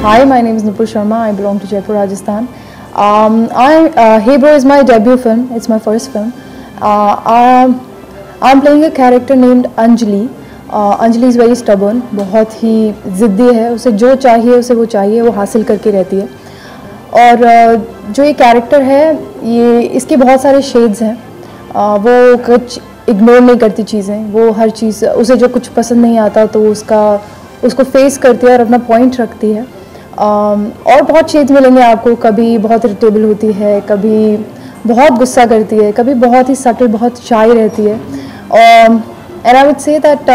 Hi, my name is Nupur Sharma. I belong to Jaipur, Rajasthan. Hey Bro is my debut film. It's my first film. I'm playing a character named Anjali. Anjali is very stubborn. बहुत ही ज़िद्दी है. उसे जो चाहिए उसे वो चाहिए, वो हासिल करके रहती है. और जो ये कैरेक्टर है, ये इसके बहुत सारे शेड्स हैं. वो कुछ इग्नोर नहीं करती चीज़ें. वो हर चीज़, उसे जो कुछ पसंद नहीं आता तो उसको फेस करती है और अपना पॉइंट रखती है. और बहुत शेड्स मिलेंगे आपको. कभी बहुत इरिटेबल होती है, कभी बहुत गुस्सा करती है, कभी बहुत ही सटल, बहुत शाय रहती है. And I would say that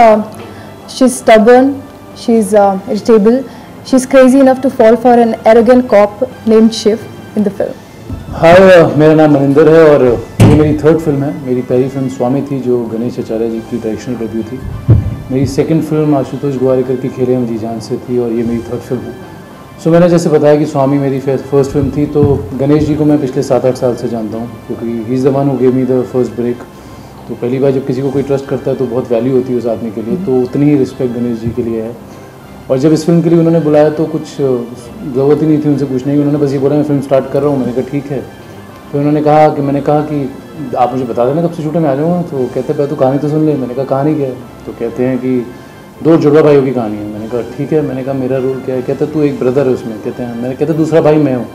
she's stubborn, she's irritable, she's crazy enough to fall for an arrogant cop named Shiv in the film. हाय, मेरा नाम मनिंदर है और ये मेरी थर्ड फिल्म है. मेरी पहली फिल्म स्वामी थी जो गणेश आचार्य जी की डायरेक्शनल डेब्यू थी. मेरी सेकंड फिल्म आशुतोष गोवारिकर की खेले हम जी जान से थी और ये मेरी थर्ड फिल्म है. सो मैंने जैसे बताया कि स्वामी मेरी फर्स्ट फिल्म थी, तो गणेश जी को मैं पिछले 7-8 साल से जानता हूँ क्योंकि he is the one who gave me the first break. तो पहली बार जब किसी को कोई ट्रस्ट करता है तो बहुत वैल्यू होती है उस आदमी के लिए. तो उतनी ही रिस्पेक्ट गणेश जी के लिए है. और जब इस फिल्म के लिए उन्होंने बुलाया तो कुछ ज़रूरत ही नहीं थी उनसे पूछने की. उन्होंने बस ये बोला मैं फिल्म स्टार्ट कर रहा हूँ. मैंने कहा ठीक है. तो उन्होंने कहा कि मैंने कहा कि आप मुझे बता देना कब से शूटिंग में आ जाऊँगा. तो कहते पहले तो कहानी तो सुन ले. मैंने कहा कहानी क्या है. तो कहते हैं कि 2 जुड़वा भाइयों की कहानी है. मैंने कहा ठीक है. मैंने कहा मेरा रोल क्या है. कहते तू एक ब्रदर है उसमें. कहते हैं मैंने कहते दूसरा भाई मैं हूँ.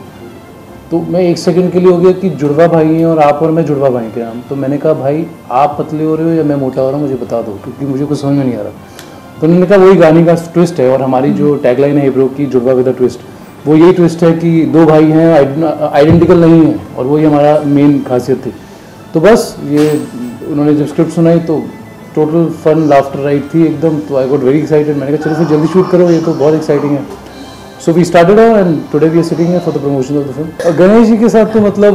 तो मैं एक सेकंड के लिए हो गया कि जुड़वा भाई हैं और आप और मैं जुड़वा भाई के नाम. तो मैंने कहा भाई आप पतले हो रहे हो या मैं मोटा हो रहा हूँ मुझे बता दो क्योंकि मुझे कुछ समझ में नहीं आ रहा. तो उन्होंने कहा वही गाने का ट्विस्ट है और हमारी जो टैगलाइन है हे ब्रो की जुड़वा विद अ ट्विस्ट, वो यही ट्विस्ट है कि 2 भाई हैं आइडेंटिकल नहीं है और वही हमारा मेन खासियत थी. तो बस ये उन्होंने जब स्क्रिप्ट सुनाई तो टोटल फन लाफ्टर राइड थी एकदम. तो आई गॉट वेरी एक्साइटेड. मैंने कहा चलो फिर जल्दी शूट करो, ये तो बहुत एक्साइटिंग है. So we started and today we are sitting here for the promotion of the film. Ganesh ji के साथ तो मतलब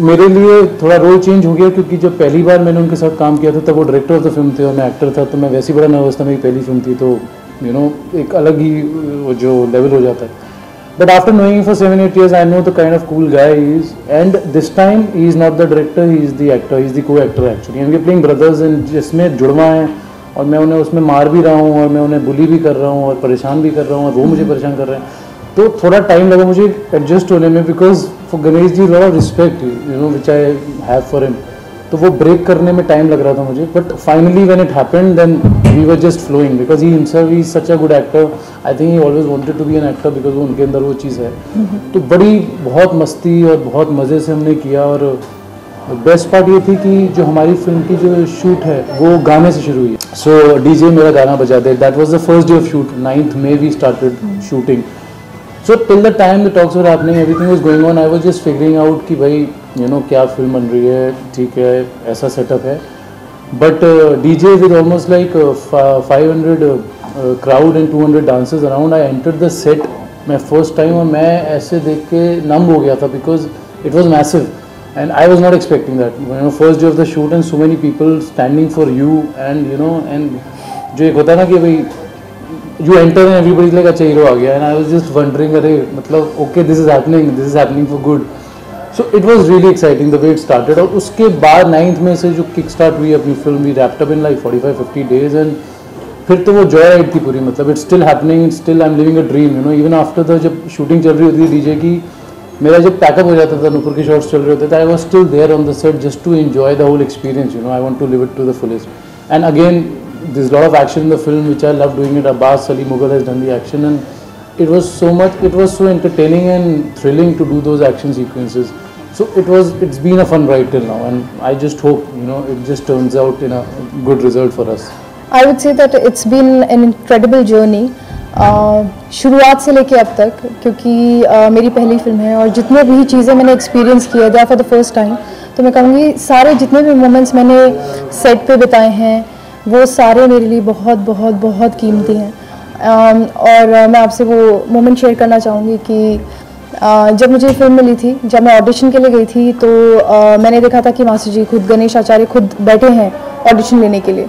मेरे लिए थोड़ा रोल चेंज हो गया क्योंकि जब पहली बार मैंने उनके साथ काम किया था तब वो डायरेक्टर ऑफ द फिल्म थे और मैं एक्टर था. तो मैं वैसे ही बड़ा नर्वस था. मेरी पहली फिल्म थी तो यू नो एक अलग ही जो लेवल हो जाता है. But after knowing him for 7-8 years, I know the kind of cool guy he is. And this time, he is not the director, he is the actor, he is the co-actor actually. And we are playing brothers, and जिसमें जुड़वा हैं और मैं उन्हें उसमें मार भी रहा हूँ और मैं उन्हें बुली भी कर रहा हूँ और परेशान भी कर रहा हूँ और वो मुझे परेशान कर रहे हैं. तो थोड़ा टाइम लगा मुझे एडजस्ट होने में because for Ganesh ji lot of respect you know which I have for him. तो वो ब्रेक करने में टाइम लग रहा था मुझे. But finally when it happened then we were just flowing because he himself he is such a good actor. I think he always wanted to be an actor because वो उनके अंदर वो चीज़ है. तो बड़ी बहुत मस्ती और बहुत मज़े से हमने किया. और बेस्ट पार्ट ये थी कि जो हमारी फिल्म की जो शूट है वो गाने से शुरू हुई. सो डीजे मेरा गाना बजा दे. That was the first day of shoot. 9th May we started shooting. So till the time the talks were happening everything was going on. I was just figuring out कि भाई यू नो क्या film बन रही है. ठीक है ऐसा setup है. But DJ with almost like 500 crowd and 200 dancers around. I entered the set मैं फर्स्ट टाइम और मैं ऐसे देख के नम हो गया था because it was massive and I was not expecting that. You know, first day of the shoot and so many people standing for you and you know and जो एक होता है ना कि भाई you enter and everybody is like अच्छा hero आ गया. And I was just wondering अरे मतलब okay this is happening for good. So it was really exciting the way it started. और उसके बाद 9th May से जो kick start हुई अपनी film we wrapped up in like 45-50 days and फिर तो वो joy ride थी पूरी. मतलब it's still happening, it's still I'm living a dream. You know even after the जब shooting चल रही होती थी डीजे की, मेरा जब पैकअप हो जाता था, नुपुर के शॉट्स चल रहे होते थे, I was still there on the set just to enjoy the whole experience. You know I want to live it to the fullest. And again this lot of action in the film which I love doing it. Abbas Ali Mughal has done the action and it was so entertaining and thrilling to do those action sequences. So it's been a fun ride till now and I just hope you know it just turns out in a good result for us. I would say that it's been an incredible journey. शुरुआत से लेके अब तक क्योंकि मेरी पहली film है और जितने भी चीज़ें मैंने एक्सपीरियंस किया है फॉर द फर्स्ट टाइम, तो मैं कहूँगी सारे जितने भी मोमेंट्स मैंने सेट पे बिताए हैं वो सारे मेरे लिए बहुत बहुत बहुत कीमती हैं. और मैं आपसे वो मोमेंट शेयर करना चाहूँगी कि जब मुझे फिल्म मिली थी, जब मैं ऑडिशन के लिए गई थी तो मैंने देखा था कि मास्टर जी खुद गणेश आचार्य खुद बैठे हैं ऑडिशन लेने के लिए.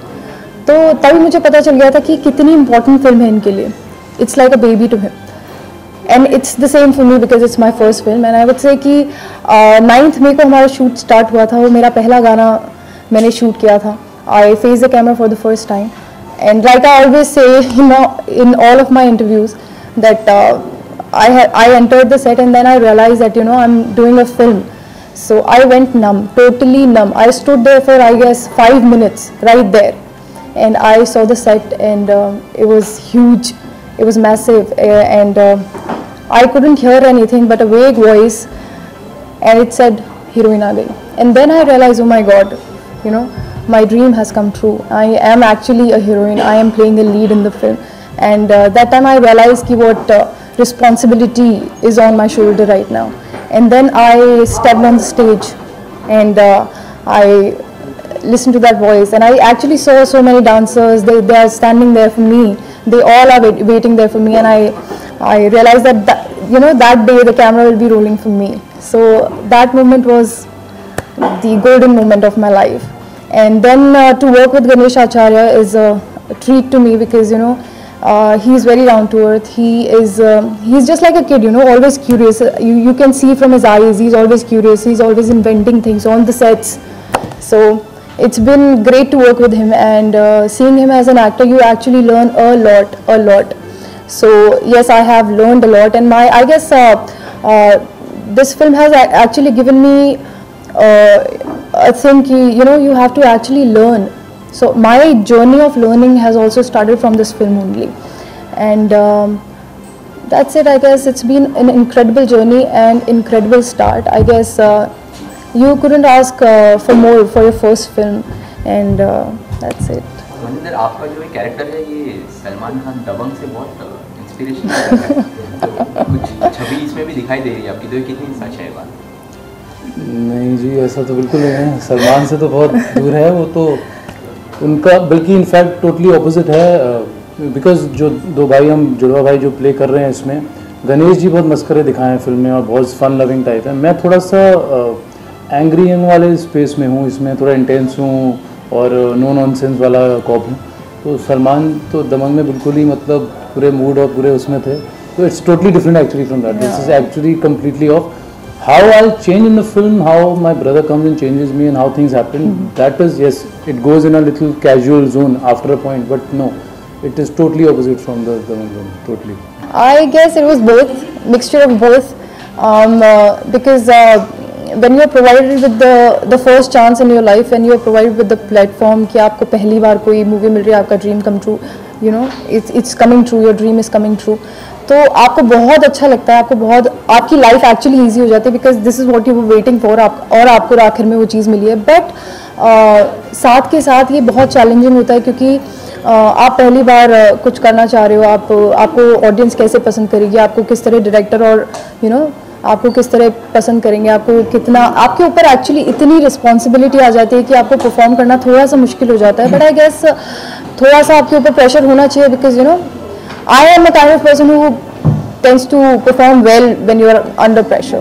तो तभी मुझे पता चल गया था कि कितनी इंपॉर्टेंट फिल्म है इनके लिए. It's like a baby to him, and it's the same for me because it's my first film. And I would say कि 9th May को हमारा शूट स्टार्ट हुआ था. वो मेरा पहला गाना मैंने शूट किया था. I faced the camera for the first time, and like I always say in all of my interviews that I entered the set and then I realized that, you know, I'm doing a film. So I went numb, totally numb. I stood there for, I guess, 5 minutes right there, and I saw the set, and it was huge, it was massive, and I couldn't hear anything but a vague voice, and it said, "Heroine aa gayi." And then I realized, oh my God, you know, my dream has come true. I am actually a heroine. I am playing a lead in the film, and that time I realized ki what responsibility is on my shoulder right now. And then I stepped on the stage, and I listened to that voice, and I actually saw so many dancers. They are standing there for me. They all are waiting there for me, and I realized that, you know, that day the camera will be rolling for me. So that moment was the golden moment of my life. And then to work with Ganesh Acharya is a treat to me, because, you know, he's very down to earth. He's just like a kid, you know, always curious. You can see from his eyes, he's always curious. He's always inventing things on the sets. So it's been great to work with him, and seeing him as an actor, you actually learn a lot. So yes, I have learned a lot, and I guess this film has actually given me a thing, you know, you have to actually learn. So my journey of learning has also started from this film only, and that's it. I guess it's been an incredible journey and incredible start. I guess you couldn't ask for more for your first film, and that's it. Maninder, आपका जो character है ये सलमान खान दबंग से बहुत inspiration है, तो कुछ छवि इसमें भी दिखाई दे रही है आपकी, तो ये कितनी सच है बात? नहीं जी, ऐसा तो बिल्कुल नहीं है। सलमान से तो बहुत दूर है वो, तो उनका बल्कि इनफैक्ट टोटली ऑपोजिट है, बिकॉज जो दो भाई, हम जुड़वा भाई जो प्ले कर रहे हैं इसमें, गणेश जी बहुत मस्करे दिखाए हैं फिल्म में और बहुत फन लविंग टाइप है। मैं थोड़ा सा एंग्री यंग वाले स्पेस में हूँ, इसमें थोड़ा इंटेंस हूँ और नो नॉनसेंस वाला कॉप हूँ। तो सलमान तो दबंग में बिल्कुल ही मतलब पूरे मूड और पूरे उसमें थे, तो it's totally different actually from that. This is actually completely of how I'll change in the film, how my brother comes and changes me, and how things happen. That is, yes, it goes in a little casual zone after a point, but no, it is totally opposite from the zone, totally. I guess it was both, mixture of both, because when you are provided with the first chance in your life, and you are provided with the platform कि आपको पहली बार कोई movie मिल रही है, आपका dream come true, you know, it's coming true, your dream is coming true, तो आपको बहुत अच्छा लगता है, आपको बहुत, आपकी लाइफ एक्चुअली ईजी हो जाती है, because this is what you were waiting for, और आपको आखिर में वो चीज़ मिली है। बट साथ के साथ ये बहुत चैलेंजिंग होता है, क्योंकि आप पहली बार कुछ करना चाह रहे हो, आपको ऑडियंस कैसे पसंद करेगी, आपको किस तरह डायरेक्टर और यू नो आपको किस तरह पसंद करेंगे, आपको कितना, आपके ऊपर एक्चुअली इतनी रिस्पॉन्सिबिलिटी आ जाती है कि आपको परफॉर्म करना थोड़ा सा मुश्किल हो जाता है। बट आई गेस थोड़ा सा आपके ऊपर प्रेशर होना चाहिए, because you know I am a kind of person who tends to perform well when you are under pressure.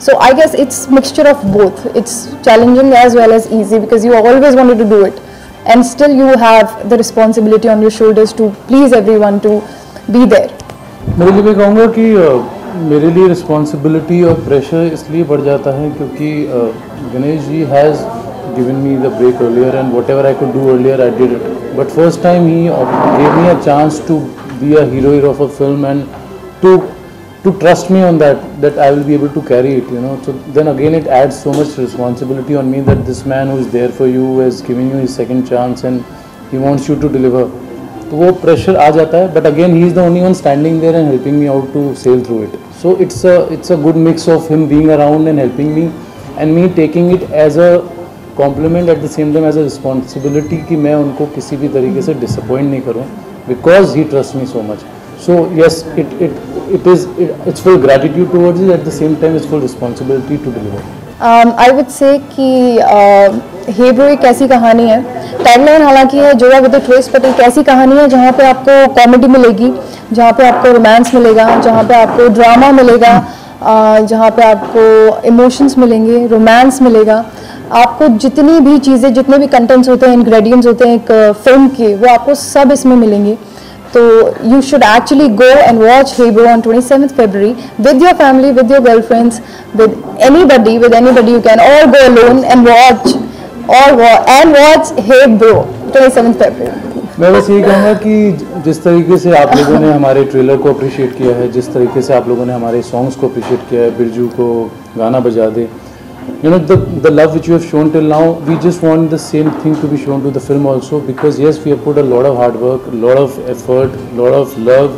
So I guess it's mixture of both. It's challenging as well as easy, because you always wanted to do it, and still you have the responsibility on your shoulders to please everyone, to be there. मेरे लिए मैं कहूँगा कि मेरे लिए responsibility और pressure इसलिए बढ़ जाता है क्योंकि Ganesh ji has given me the break earlier, and whatever I could do earlier I did it, but first time he gave me a chance to be a hero of a film, and to trust me on that I will be able to carry it, you know. So then again it adds so much responsibility on me, that this man who is there for you has given you his second chance and he wants you to deliver, तो वो pressure आ जाता है, but again he is the only one standing there and helping me out to sail through it. So it's a good mix of him being around and helping me, and me taking it as a compliment at the same time as a responsibility कि मैं उनको किसी भी तरीके से disappoint नहीं करूँ, because he trust me so much. So yes, it's full gratitude towards it, at the same time it's full responsibility to deliver. I would say कि हे ब्रो एक ऐसी कहानी है, टैगलाइन हालांकि है जोड़ा विद द ट्विस्ट, बट एक ऐसी कहानी है जहाँ पे आपको कॉमेडी मिलेगी, जहाँ पे आपको रोमांस मिलेगा, जहाँ पे आपको ड्रामा मिलेगा, जहाँ पे आपको इमोशंस मिलेंगे, रोमांस मिलेगा, आपको जितनी भी चीज़ें, जितने भी कंटेंट्स होते हैं, इंग्रेडिएंट्स होते हैं एक फिल्म के, वो आपको सब इसमें मिलेंगे. तो you should actually go and watch Hey Bro on 27th February with your family, with your girlfriends, with anybody you can, or go alone and watch Hey Bro 27th February. मैं बस यही कहूँगा कि जिस तरीके से आप लोगों ने हमारे ट्रेलर को अप्रिशिएट किया है, जिस तरीके से आप लोगों ने हमारे सॉन्ग्स को अप्रिशिएट किया है, बिरजू को गाना बजा दे, you know, the love which you have shown till now, we just want the same thing to be shown to the film also, because yes, we have put a lot of hard work, a lot of effort, a lot of love,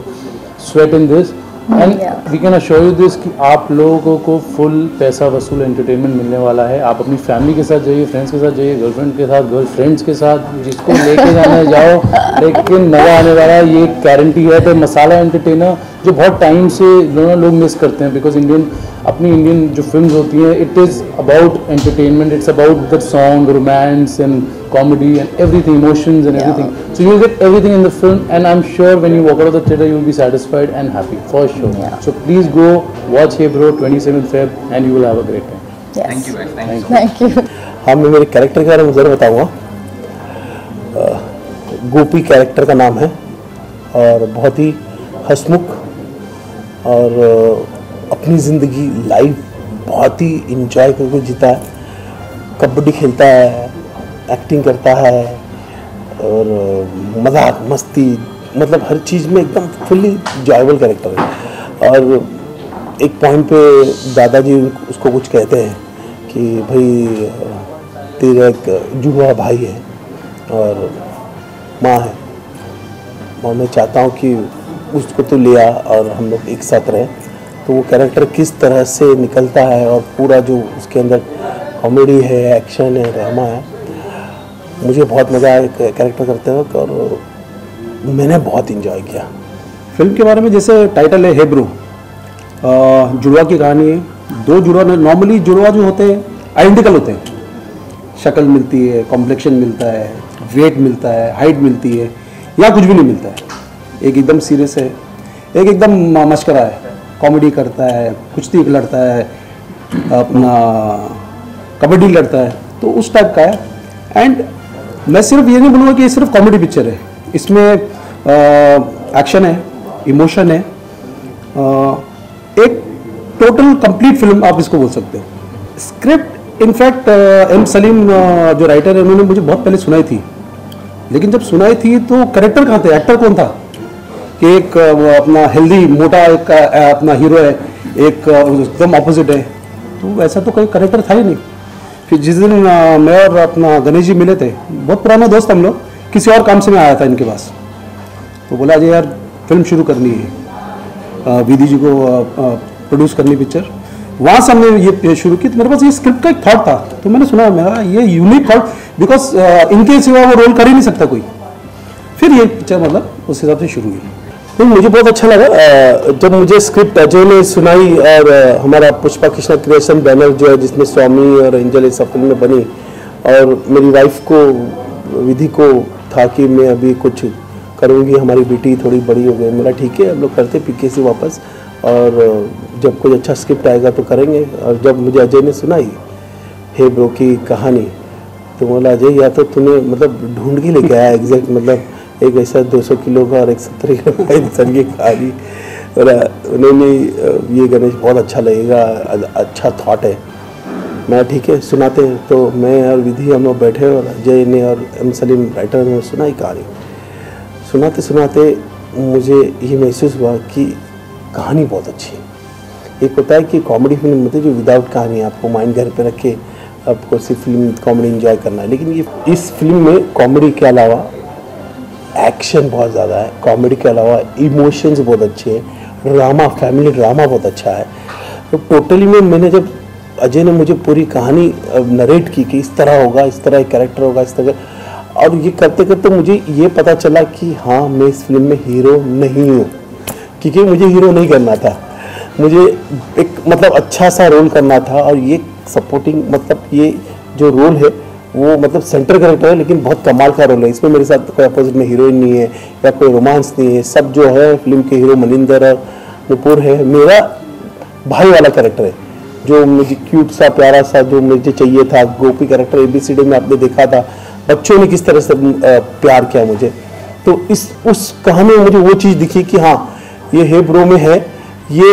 sweat in this, and we can assure you this कि आप लोगों को full पैसा वसूल entertainment मिलने वाला है। आप अपनी फैमिली के साथ जाइए, फ्रेंड्स के साथ जाइए, गर्लफ्रेंड के साथ, गर्लफ्रेंड्स के साथ, जिसको लेके जाना है जाओ, लेकिन मज़ा आने वाला है, ये गारंटी है। तो मसाला एंटरटेनर जो बहुत टाइम से लोग मिस करते हैं, बिकॉज अपनी इंडियन जो फिल्म्स होती हैं, it is about entertainment, it's about the song, romance and comedy and everything, emotions and everything. So you'll get everything in the film, and I'm sure when you walk out of the theater, you'll be satisfied and happy for sure. So please go watch Hey Bro 27th Feb, and you will have a great time. Yes. Thank you guys. Thank you. हाँ, मैं मेरे character के बारे में ज़रूर बताऊँगा। गोपी character का नाम है और बहुत ही हंसमुख और अपनी ज़िंदगी लाइफ बहुत ही इंजॉय करके जीता है। कबड्डी खेलता है, एक्टिंग करता है और मजाक मस्ती, मतलब हर चीज़ में एकदम फुल्ली इंजॉयबल कैरेक्टर है। और एक पॉइंट पे दादाजी उसको कुछ कहते हैं कि भाई तेरा एक जुआ भाई है और माँ है, और मैं चाहता हूँ कि उसको तो ले आ और हम लोग एक साथ रहें। तो वो कैरेक्टर किस तरह से निकलता है और पूरा जो उसके अंदर कॉमेडी है, एक्शन है, ड्रामा है, मुझे बहुत मज़ा आया कैरेक्टर करते वक्त और मैंने बहुत इंजॉय किया। फिल्म के बारे में जैसे टाइटल है हे ब्रो, जुड़वा की कहानी है। दो जुड़वा, नॉर्मली जुड़वा जो होते हैं आइडेंटिकल होते हैं, शक्ल मिलती है, कॉम्प्लेक्शन मिलता है, वेट मिलता है, हाइट मिलती है, या कुछ भी नहीं मिलता है। एक एकदम सीरियस है, एक एकदम मस्करा है, कॉमेडी करता है, कुश्ती लड़ता है, अपना कबड्डी लड़ता है, तो उस टाइप का है। एंड मैं सिर्फ ये नहीं बोलूँगा कि ये सिर्फ कॉमेडी पिक्चर है, इसमें एक्शन है, इमोशन है, एक टोटल कंप्लीट फिल्म आप इसको बोल सकते हो। स्क्रिप्ट इनफैक्ट एम सलीम जो राइटर है उन्होंने मुझे बहुत पहले सुनाई थी, लेकिन जब सुनाई थी तो कैरेक्टर कहाँ थे, एक्टर कौन था कि एक अपना हेल्दी मोटा एक अपना हीरो है, एक एकदम ऑपोजिट है, तो वैसा तो कोई कैरेक्टर था ही नहीं। फिर जिस दिन मैं और अपना गणेश जी मिले थे, बहुत पुराने दोस्त हम लोग, किसी और काम से मैं आया था इनके पास, तो बोला जी यार फिल्म शुरू करनी है, विधि जी को प्रोड्यूस करनी पिक्चर। वहाँ से हमने ये शुरू की। तो मेरे पास ये स्क्रिप्ट का एक थॉट था, तो मैंने सुना मेरा ये यूनिक थॉट, बिकॉज इनके सिवा वो रोल कर ही नहीं सकता कोई। फिर ये पिक्चर मतलब उस हिसाब से शुरू हुई। तो मुझे बहुत अच्छा लगा जब मुझे स्क्रिप्ट अजय ने सुनाई, और हमारा पुष्पा कृष्णा क्रिएशन बैनर जो है जिसमें स्वामी और एंजल इस फिल्म में बनी, और मेरी वाइफ को विधि को था कि मैं अभी कुछ करूँगी, हमारी बेटी थोड़ी बड़ी हो गई। मेरा ठीक है, हम लोग करते पीके वापस, और जब कोई अच्छा स्क्रिप्ट आएगा तो करेंगे। और जब मुझे अजय ने सुनाई हे ब्रो की कहानी, तो बोला अजय या तो तूने मतलब ढूंढ के लेके आया एग्जैक्ट, मतलब एक ऐसा 200 किलो का और एक 70 किलो का इंसान की कहानी। उन्होंने ये गणेश बहुत अच्छा लगेगा, अच्छा थॉट है। मैं ठीक है सुनाते हैं, तो मैं और विधि हम लोग बैठे और अजय ने और एम सलीम राइटर ने सुनाई कहानी। सुनाते सुनाते मुझे ये महसूस हुआ कि कहानी बहुत अच्छी है। एक होता है कि कॉमेडी फिल्म होती है जो विदाउट कहानी, आपको माइंड घर पे रख के आपको सिर्फ फिल्म कॉमेडी एंजॉय करना है, लेकिन ये इस फिल्म में कॉमेडी के अलावा एक्शन बहुत ज़्यादा है, कॉमेडी के अलावा इमोशंस बहुत अच्छे हैं, ड्रामा, फैमिली ड्रामा बहुत अच्छा है। तो टोटली में मैंने जब अजय ने मुझे पूरी कहानी नरेट की कि इस तरह होगा, इस तरह एक कैरेक्टर होगा, इस तरह, और ये करते करते मुझे ये पता चला कि हाँ मैं इस फिल्म में हीरो नहीं हूँ, क्योंकि मुझे हीरो नहीं करना था, मुझे एक मतलब अच्छा सा रोल करना था। और ये सपोर्टिंग मतलब ये जो रोल है वो मतलब सेंटर कैरेक्टर है, लेकिन बहुत कमाल का रोल है। इसमें मेरे साथ कोई अपोजिट में हीरोइन नहीं है या कोई रोमांस नहीं है, सब जो है फिल्म के हीरो मनिंदर और नुपुर है। मेरा भाई वाला कैरेक्टर है जो मुझे क्यूट सा प्यारा सा जो मुझे चाहिए था। गोपी कैरेक्टर ABCD में आपने देखा था, बच्चों ने किस तरह से प्यार किया मुझे, तो उस कहानी में मुझे वो चीज़ दिखी कि हाँ ये हे ब्रो में है, ये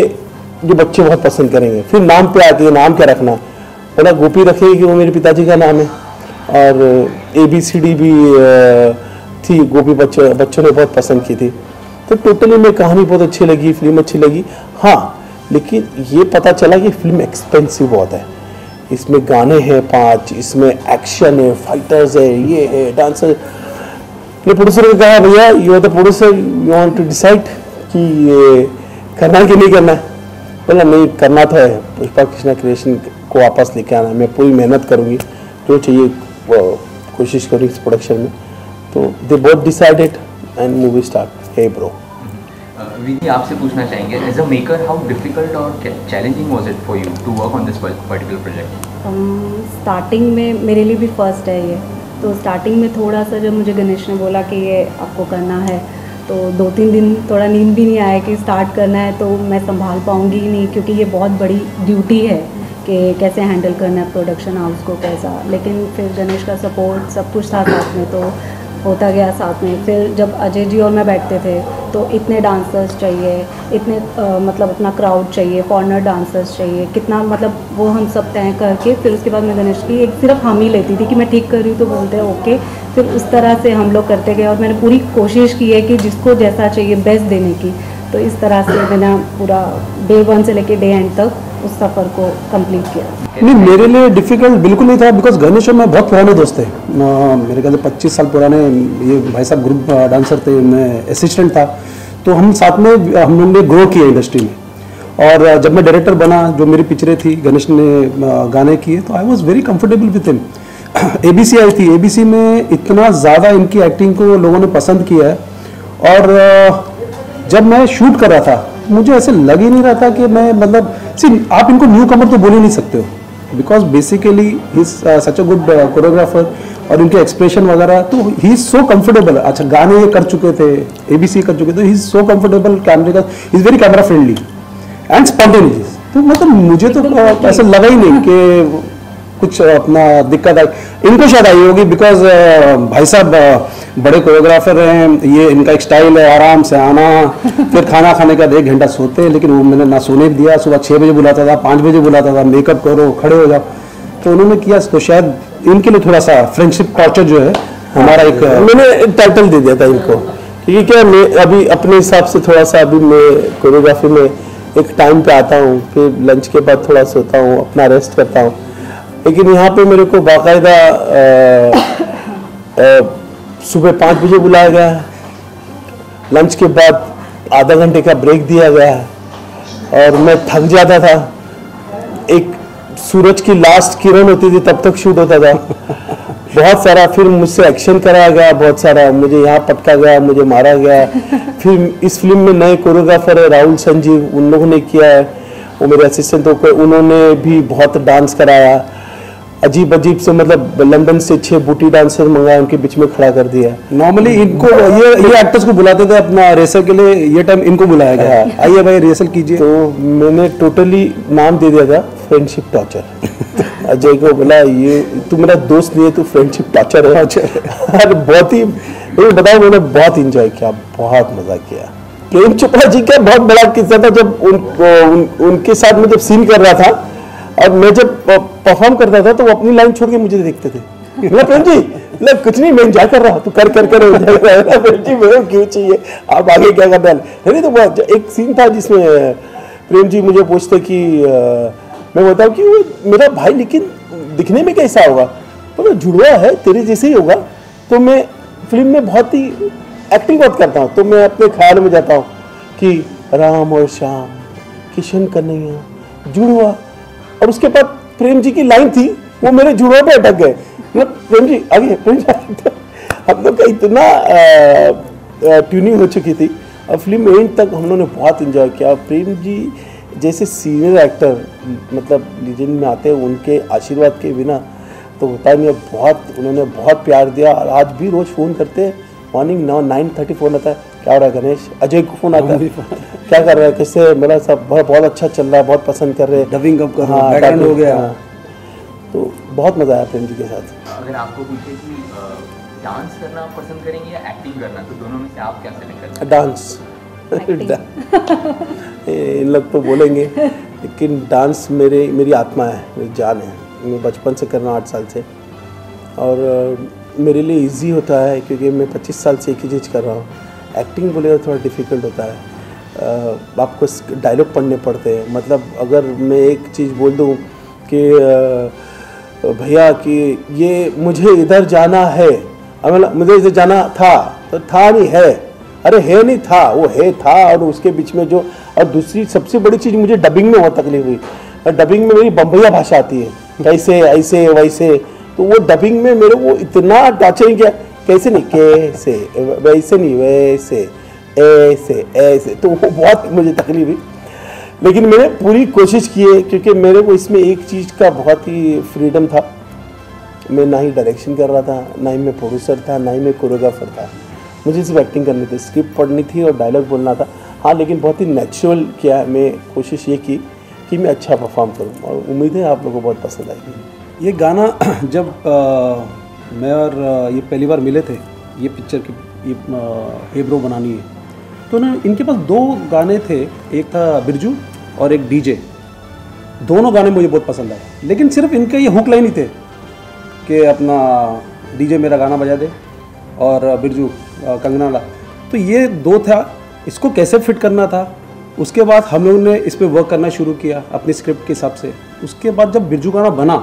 जो बच्चे बहुत पसंद करेंगे। फिर नाम पे आके नाम क्या रखना, बोला गोपी रखेगी कि वो मेरे पिताजी का नाम है, और ABCD भी थी, गोपी बच्चों ने बहुत पसंद की थी। तो टोटली में कहानी बहुत अच्छी लगी, फिल्म अच्छी लगी। हाँ, लेकिन ये पता चला कि फिल्म एक्सपेंसिव बहुत है। इसमें गाने हैं 5, इसमें एक्शन है, फाइटर्स है, ये है, डांसर। ने प्रोड्यूसर ने कहा भैया you are the producer, you want to decide कि ये करना है कि नहीं करना है। बोला नहीं, करना तो है, पुष्पा कृष्णा क्रिएशन को वापस लेके आना है, मैं पूरी मेहनत करूँगी, जो चाहिए कोशिश करूँगी इस प्रोडक्शन में। तो they both decided and movie start. Hey bro, विनी आपसे पूछना चाहेंगे, as a maker how difficult और challenging was it for you to work on this particular project? Starting में मेरे लिए भी फर्स्ट है ये, तो स्टार्टिंग में थोड़ा सा जब मुझे गणेश ने बोला कि ये आपको करना है, तो 2-3 दिन थोड़ा नींद भी नहीं आया कि स्टार्ट करना है तो मैं संभाल पाऊँगी ही नहीं, क्योंकि ये बहुत बड़ी ड्यूटी है कि कैसे हैंडल करना है प्रोडक्शन हाउस को कैसा। लेकिन फिर गणेश का सपोर्ट सब कुछ था साथ में, तो होता गया साथ में। फिर जब अजय जी और मैं बैठते थे तो इतने डांसर्स चाहिए, इतने मतलब अपना क्राउड चाहिए, फॉरेनर डांसर्स चाहिए, कितना मतलब वो हम सब तय करके फिर उसके बाद मैं गणेश की एक सिर्फ हम ही लेती थी कि मैं ठीक कर रही हूँ तो बोलते हैं ओके। फिर उस तरह से हम लोग करते गए और मैंने पूरी कोशिश की है कि जिसको जैसा चाहिए बेस्ट देने की। तो इस तरह से मैंने पूरा डे 1 से लेके डे एंड तक उस सफ़र को कंप्लीट किया। नहीं, मेरे लिए डिफिकल्ट बिल्कुल नहीं था, बिकॉज गणेश और मैं बहुत पुराने दोस्त थे। मेरे ख्याल से 25 साल पुराने ये भाई साहब ग्रुप डांसर थे, मैं असिस्टेंट था, तो हम साथ में हम लोगों ने ग्रो किया इंडस्ट्री में। और जब मैं डायरेक्टर बना, जो मेरी पिक्चरें थी गणेश ने गाने किए, तो I was very comfortable with him. ABC आई थी, ABC में इतना ज़्यादा इनकी एक्टिंग को लोगों ने पसंद किया है। और जब मैं शूट कर रहा था मुझे ऐसे लग ही नहीं रहा था कि मैं मतलब आप इनको न्यू कमर तो बोल ही नहीं सकते हो, because basically he is such a good choreographer और इनके एक्सप्रेशन वगैरह, तो ही इज सो कंफर्टेबल। अच्छा, गाने कर चुके थे, ABC कर चुके थे, ही इज सो कंफर्टेबल कैमरे का, he is very camera friendly and spontaneous. तो मतलब मुझे तो ऐसा लगा ही नहीं कि कुछ अपना दिक्कत आई। इनको शायद आई होगी, बिकॉज भाई साहब बड़े कोरियोग्राफर हैं, ये इनका एक स्टाइल है आराम से आना, फिर खाना खाने का 1 घंटा सोते हैं, लेकिन वो मैंने ना सोने दिया। सुबह 6 बजे बुलाता था, 5 बजे बुलाता था, मेकअप करो, खड़े हो जाओ, तो उन्होंने किया। तो शायद इनके लिए थोड़ा सा फ्रेंडशिप टॉर्चर जो है हमारा एक मैंने टाइटल दे दिया था इनको, क्योंकि क्या मैं अभी अपने हिसाब से थोड़ा सा अभी मैं कोरियोग्राफी में एक टाइम पे आता हूँ, फिर लंच के बाद थोड़ा सोता हूँ, अपना रेस्ट करता हूँ। लेकिन यहाँ पे मेरे को बाकायदा सुबह 5 बजे बुलाया गया है, लंच के बाद आधा घंटे का ब्रेक दिया गया है, और मैं थक जाता था। एक सूरज की लास्ट किरण होती थी तब तक शूट होता था। बहुत सारा फिर मुझसे एक्शन कराया गया, बहुत सारा मुझे यहाँ पटका गया, मुझे मारा गया। फिर इस फिल्म में नए कोरियोग्राफर है राहुल संजीव, उन लोगों ने किया है, वो मेरे असिस्टेंट होकर उन्होंने भी बहुत डांस कराया। अजीब अजीब से मतलब लंदन से 6 बूटी डांसर मंगाए, उनके बीच में खड़ा कर दिया। नॉर्मली इनको ये एक्टर्स को बुलाते थे अपना रिहर्सल के लिए, ये टाइम इनको बुलाया गया, आइए भाई रिहर्सल कीजिए। तो मैंने टोटली नाम दे दिया था फ्रेंडशिप टॉर्चर। अजय को बोला ये तू मेरा दोस्त नहीं है, तू फ्रेंडशिप टॉर्चर है। और बहुत ही बताओ, मैंने बहुत इंजॉय किया, बहुत मजा किया। प्रेम चोपड़ा जी का बहुत बड़ा किस्सा था, जब उनके साथ में जब सीन कर रहा था और मैं जब परफॉर्म करता था तो वो अपनी लाइन छोड़ के मुझे देखते थे। बोला प्रेम जी, कुछ नहीं, मैं एंजॉय कर रहा हूँ, तू कर कर कर एंजॉय कर रहा है। प्रेम जी मेरे क्यों चाहिए, आप आगे क्या करना है। नहीं तो एक सीन था जिसमें प्रेम जी मुझे पूछते कि मैं बताऊँ कि वो मेरा भाई लेकिन दिखने में कैसा होगा, तो जुड़वा है तेरे जैसे ही होगा। तो मैं फिल्म में बहुत ही एक्टिंग बहुत करता हूँ, तो मैं अपने ख्याल में जाता हूँ कि राम और श्याम, किशन कन्हैया, जुड़वा। और उसके बाद प्रेम जी की लाइन थी, वो मेरे जुड़वा पे अटक गए। प्रेम जी आगे, प्रेम जी आगे। हम लोग का इतना ट्यूनिंग हो चुकी थी, और फिल्म एंड तक हम लोगों ने बहुत इंजॉय किया। प्रेम जी जैसे सीनियर एक्टर मतलब लीजेंड में आते हैं, उनके आशीर्वाद के बिना तो होता नहीं है। बहुत उन्होंने बहुत प्यार दिया, और आज भी रोज़ फ़ोन करते हैं। मॉर्निंग 9:30 फ़ोन आता है, क्या हो रहा है गणेश, अजय को फ़ोन आता है, क्या कर रहा है, कैसे, मेरा सब बहुत अच्छा चल रहा है, बहुत पसंद कर रहे हैं, डबिंग कब कर, हाँ बैकग्राउंड हो गया। तो बहुत मज़ा आया प्रेम जी के साथ। अगर आपको पूछे कि डांस करना आप पसंद करेंगे या एक्टिंग करना, तो दोनों में से आप क्या सेलेक्ट करेंगे? डांस। इन लोग तो बोलेंगे, लेकिन डांस मेरी आत्मा है, मेरी जान है। मैं बचपन से कर रहा हूँ, 8 साल से। और मेरे लिए इजी होता है क्योंकि मैं 25 साल से एक ही चीज़ कर रहा हूँ। एक्टिंग बोलेगा थोड़ा डिफ़िकल्ट होता है, आपको डायलॉग पढ़ने पड़ते हैं। मतलब अगर मैं एक चीज़ बोल दूँ कि भैया कि ये मुझे इधर जाना है, मुझे इधर जाना था, तो था नहीं है, अरे है नहीं था, वो है था, और उसके बीच में जो, और दूसरी सबसे बड़ी चीज़ मुझे डबिंग में बहुत तकलीफ हुई। डबिंग में मेरी बम्बैया भाषा आती है, कैसे ऐसे वैसे, तो वो डबिंग में मेरे को इतना टॉर्चरिंग किया, कैसे नहीं कैसे, वैसे नहीं वैसे, ऐसे ऐसे, तो वो बहुत मुझे तकलीफ हुई। लेकिन मैंने पूरी कोशिश की है क्योंकि मेरे को इसमें एक चीज़ का बहुत ही फ्रीडम था। मैं ना ही डायरेक्शन कर रहा था, ना ही मैं प्रोड्यूसर था, ना ही मैं कोरियोग्राफर था। मुझे सिर्फ एक्टिंग करनी थी, स्क्रिप्ट पढ़नी थी और डायलॉग बोलना था। हाँ, लेकिन बहुत ही नेचुरल किया। मैं कोशिश ये की कि मैं अच्छा परफॉर्म करूँ और उम्मीद है आप लोगों को बहुत पसंद आएगी। ये गाना जब मैं और ये पहली बार मिले थे, ये पिक्चर की ये हे ब्रो बनानी है, तो ना इनके पास 2 गाने थे, एक था बिरजू और एक डीजे। दोनों गाने मुझे बहुत पसंद आए, लेकिन सिर्फ इनके ये हुक लाइन ही थे कि अपना डीजे मेरा गाना बजा दे और बिरजू कंगना ला। तो ये 2 था, इसको कैसे फिट करना था। उसके बाद हम लोगों ने इस पर वर्क करना शुरू किया अपनी स्क्रिप्ट के हिसाब से। उसके बाद जब बिरजू गाना बना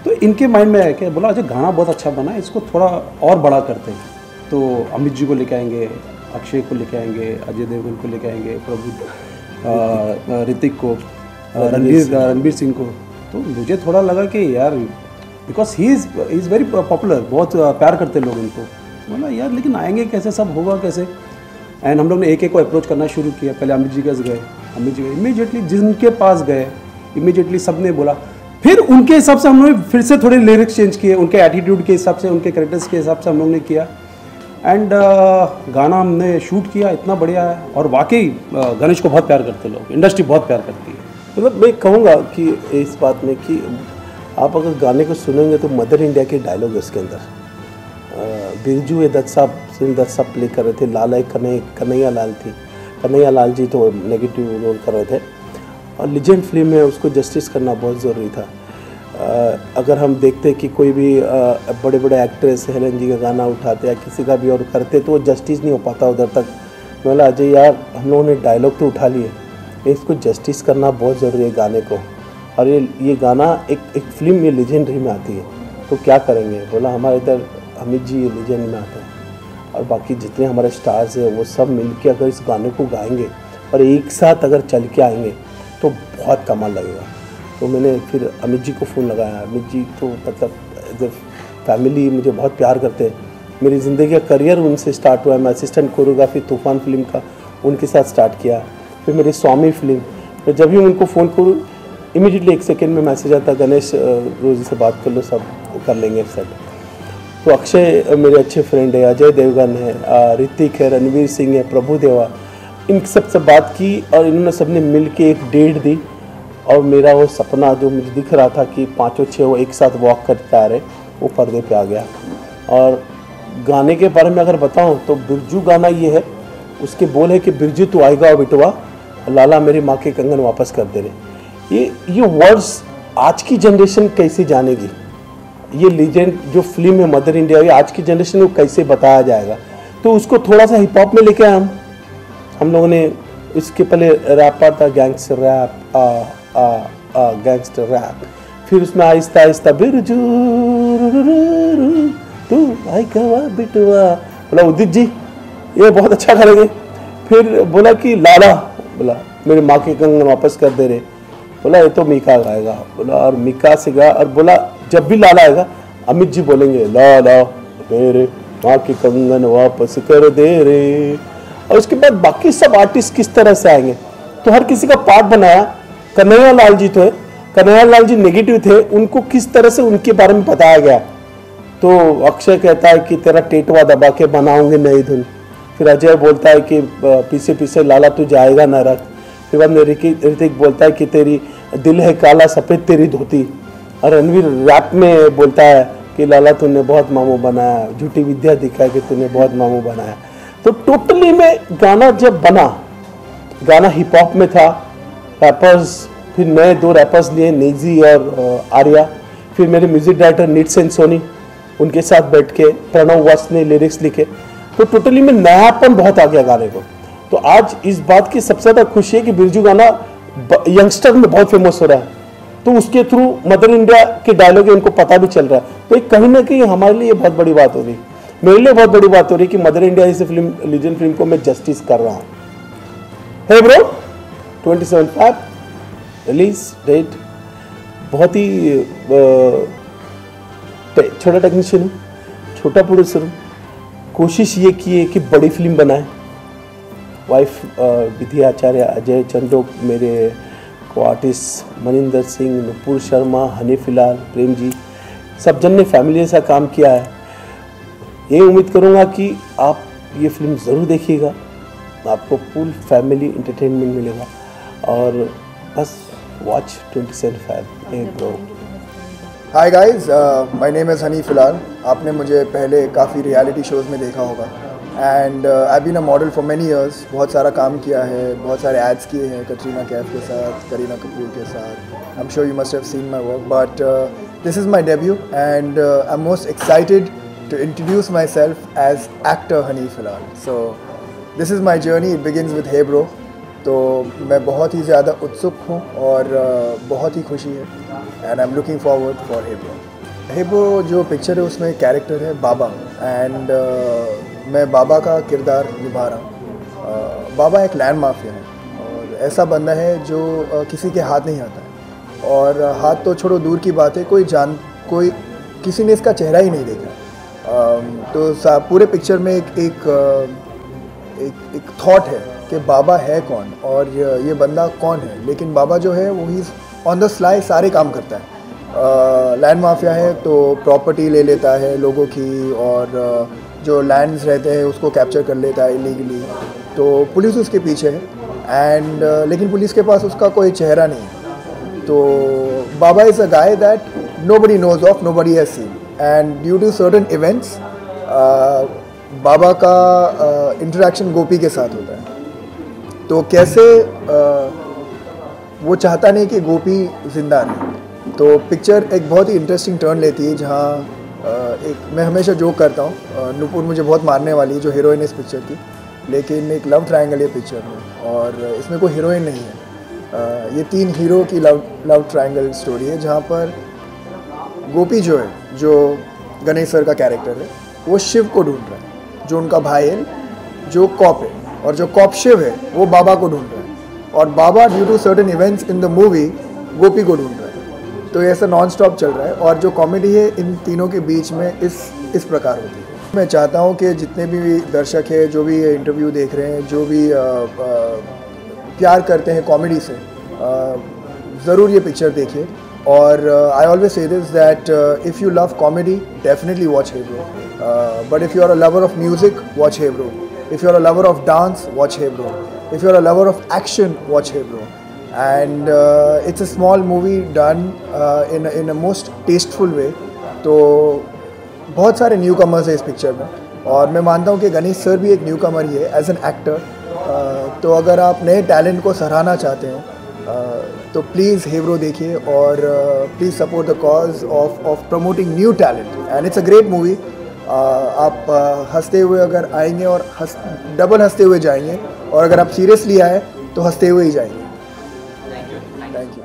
तो इनके माइंड में आया कि बोला अच्छा गाना बहुत अच्छा बना, इसको थोड़ा और बड़ा करते हैं। तो अमित जी को लेके आएंगे, अक्षय को लेके आएंगे, अजय देवगन को लेके आएंगे, प्रभु ऋतिक को, रणबीर सिंह को। तो मुझे थोड़ा लगा कि यार because he is very popular, बहुत प्यार करते लोग इनको। बोला यार लेकिन आएंगे कैसे, सब होगा कैसे। एंड हम लोग ने एक को अप्रोच करना शुरू किया। पहले अमित जी के गए, अमित जी इमीडिएटली जिनके पास गए इमीडिएटली सब ने बोला। फिर उनके हिसाब से हम लोग ने फिर से थोड़े लिरिक्स चेंज किए, उनके एटीट्यूड के हिसाब से, उनके कैरेक्टर्स के हिसाब से हम लोग ने किया। एंड गाना हमने शूट किया, इतना बढ़िया है। और वाकई गणेश को बहुत प्यार करते लोग, इंडस्ट्री बहुत प्यार करती है। मतलब मैं कहूँगा कि इस बात में कि आप अगर गाने को सुनेंगे तो मदर इंडिया के डायलॉग है उसके अंदर। बिरजू दत्त साहब प्ले कर रहे थे, लाला एक कन्हैया लाल थी, कन्हैया लाल जी तो नेगेटिव रोल कर रहे थे। और लीजेंड फिल्म है, उसको जस्टिस करना बहुत ज़रूरी था। अगर हम देखते कि कोई भी बड़े बड़े एक्ट्रेस हेलन जी का गाना उठाते या किसी का भी और करते तो वो जस्टिस नहीं हो पाता उधर तक। बोला अजय यार हम लोगों ने डायलॉग तो उठा लिए, इसको जस्टिस करना बहुत ज़रूरी है गाने को। और ये गाना एक फिल्म में लीजेंडरी में आती है, तो क्या करेंगे। बोला हमारे इधर अमित जी लीजेंड में आते हैं और बाकी जितने हमारे स्टार्स हैं वो सब मिलके अगर इस गाने को गाएंगे और एक साथ अगर चल के आएंगे तो बहुत कमाल लगेगा। तो मैंने फिर अमित जी को फ़ोन लगाया। अमित जी तो मतलब जब फैमिली मुझे बहुत प्यार करते हैं। मेरी ज़िंदगी का करियर उनसे स्टार्ट हुआ है। मैं असिस्टेंट कोरियोग्राफी तूफान फिल्म का उनके साथ स्टार्ट किया। फिर मेरी स्वामी फिल्म, तो जब भी उनको फ़ोन करूँ इमीडिएटली 1 सेकेंड में मैसेज आता, गणेश रोज़ से बात कर लो, सब कर लेंगे सेट। तो अक्षय मेरे अच्छे फ्रेंड है, अजय देवगन है, ऋतिक है, रणवीर सिंह है, प्रभु देवा, इन सब बात की और इन्होंने सबने मिल के एक डेट दी। और मेरा वो सपना जो मुझे दिख रहा था कि 5-6 वो एक साथ वॉक करते आ रहे, वो पर्दे पे आ गया। और गाने के बारे में अगर बताऊँ तो बिरजू गाना ये है, उसके बोल है कि बिरजू तू आएगा बिटवा, लाला मेरी माँ के कंगन वापस कर दे रहे। ये वर्ड्स आज की जनरेशन कैसे जानेगी। ये लीजेंड जो फिल्म है मदर इंडिया, ये आज की जनरेशन को कैसे बताया जाएगा। तो उसको थोड़ा सा हिप हॉप में लेके आए हम लोगों ने। इसके पहले रैपर था, गैंगस्टर रैप, गैंगस्टर रैप। फिर उसमें आहिस्ता आहिस्ता बिरजू तू आएगा बिटवा, बोला उदित जी ये बहुत अच्छा करेंगे। फिर बोला कि लाला, बोला मेरे माँ के कंगन वापस कर दे रहे, बोला ये तो मीका गाएगा। बोला और मीका से गा, और बोला जब भी लाला आएगा अमित जी बोलेंगे लाला मेरे माँ के कंगन वापस कर दे रे। और उसके बाद बाकी सब आर्टिस्ट किस तरह से आएंगे, तो हर किसी का पार्ट बनाया। कन्हैया लाल जी तो है, कन्हैया लाल जी नेगेटिव थे, उनको किस तरह से उनके बारे में बताया गया। तो अक्षय कहता है कि तेरा टेटवा दबा के बनाऊंगे नई धुन। फिर अजय बोलता है कि पीछे पीछे लाला तू जाएगा नरक। फिर बाद में ऋतिक बोलता है कि तेरी दिल है काला सफ़ेद तेरी धोती। और रणवीर रैप में बोलता है कि लाला तूने बहुत मामू बनाया, झूठी विद्या दिखाया कि तूने बहुत मामू बनाया। तो टोटली में गाना जब बना, गाना हिप हॉप में था, रैपर्स फिर नए 2 रैपर्स लिए, नेजी और आर्या। फिर मेरे म्यूजिक डायरेक्टर नीट सेन सोनी, उनके साथ बैठ के प्रणव वस्त ने लिरिक्स लिखे, तो टोटली में नयापन बहुत आ गया गाने को। तो आज इस बात की सबसे ज़्यादा खुशी है कि बिरजू गाना यंगस्टर में बहुत फेमस हो रहा है, तो उसके थ्रू मदर इंडिया के डायलॉग उनको पता भी चल रहा है। तो एक कहीं ना कहीं हमारे लिए बहुत बड़ी बात हो रही है, मेरे लिए बहुत बड़ी बात हो रही है कि मदर इंडिया जैसे फिल्म, लीजेंड फिल्म को मैं जस्टिस कर रहा हूँ। Hey Bro, 27/5 release date. बहुत ही छोटा टेक्नीशियन हूँ, छोटा प्रोड्यूसर हूँ, कोशिश ये की है कि बड़ी फिल्म बनाए। वाइफ विधि आचार्य, अजय चंदोक, मेरे को आर्टिस्ट मनिंदर सिंह, नुपुर शर्मा, हनीफ हिलाल, प्रेम जी, सब जन ने फैमिली जैसा काम किया है। ये उम्मीद करूँगा कि आप ये फिल्म ज़रूर देखिएगा, आपको फुल फैमिली इंटरटेनमेंट मिलेगा। और बस वॉच 27/5। ए bro. Hi guys, my name is Hanif Hilal. आपने मुझे पहले काफ़ी रियलिटी शोज़ में देखा होगा and I been a model for many years. बहुत सारा काम किया है, बहुत सारे एड्स किए हैं कटरीना कैफ के साथ, करीना कपूर के साथ। I am sure you must have seen my work, but this is my debut and I am most excited to introduce myself as actor Hanif Hilal. So this is my journey. It begins with Hey Bro. तो मैं बहुत ही ज़्यादा उत्सुक हूँ और बहुत ही खुशी है and I am looking forward for Hey Bro. Hey Bro जो पिक्चर है उसमें कैरेक्टर है बाबा एंड मैं बाबा का किरदार निभा रहा हूँ। बाबा एक लैंड माफिया है और ऐसा बंदा है जो किसी के हाथ नहीं आता है, और हाथ तो छोड़ो दूर की बात है, कोई किसी ने इसका चेहरा ही नहीं देखा। तो पूरे पिक्चर में एक थॉट है कि बाबा है कौन और ये बंदा कौन है, लेकिन बाबा जो है वो ही ऑन द स्लाई सारे काम करता है। लैंड माफिया है तो प्रॉपर्टी ले लेता है लोगों की, और जो लैंड्स रहते हैं उसको कैप्चर कर लेता है इलीगली। तो पुलिस उसके पीछे है एंड लेकिन पुलिस के पास उसका कोई चेहरा नहीं है। तो Baba is a guy that nobody knows of, nobody has seen, and due to certain events Baba का इंटरेक्शन गोपी के साथ होता है। तो कैसे वो चाहता नहीं कि गोपी जिंदा रहे। तो पिक्चर एक बहुत ही इंटरेस्टिंग टर्न लेती है, जहाँ एक मैं हमेशा जोक करता हूँ, नुपुर मुझे बहुत मारने वाली है जो हीरोइन इस पिक्चर की, लेकिन एक लव ट्रायंगल है पिक्चर में और इसमें कोई हीरोइन नहीं है। ये 3 हीरो की लव ट्रायंगल स्टोरी है, जहाँ पर गोपी जो है, जो गणेश सर का कैरेक्टर है, वो शिव को ढूंढ रहा है, जो उनका भाई है, जो कॉप है, और जो कॉप शिव है वो बाबा को ढूंढ रहा है, और Baba due to certain events in the movie Gopi को ढूंढ रहा है। तो ऐसा नॉन स्टॉप चल रहा है, और जो कॉमेडी है इन तीनों के बीच में इस प्रकार होती है। मैं चाहता हूँ कि जितने भी दर्शक है, जो भी इंटरव्यू देख रहे हैं, जो भी प्यार करते हैं कॉमेडी से, ज़रूर ये पिक्चर देखिए। और I always say this that if you love comedy, definitely watch Hey Bro. But if you are a lover of music, watch Hey Bro. If you are a lover of dance, watch Hey Bro. If you are a lover of action, watch Hey Bro. And it's a small movie done in a most tasteful way. तो बहुत सारे new commerce है इस picture में, और मैं मानता हूँ कि गणेश सर भी एक न्यू कमर ही है एज एन एक्टर। तो अगर आप नए टैलेंट को सराहना चाहते हैं तो प्लीज़ Hey Bro देखिए, और please support the cause of promoting new talent and it's a great movie. आप हंसते हुए अगर आएंगे और डबल हंसते हुए जाएंगे, और अगर आप सीरियसली आए तो हंसते हुए ही जाएंगे। Thank you.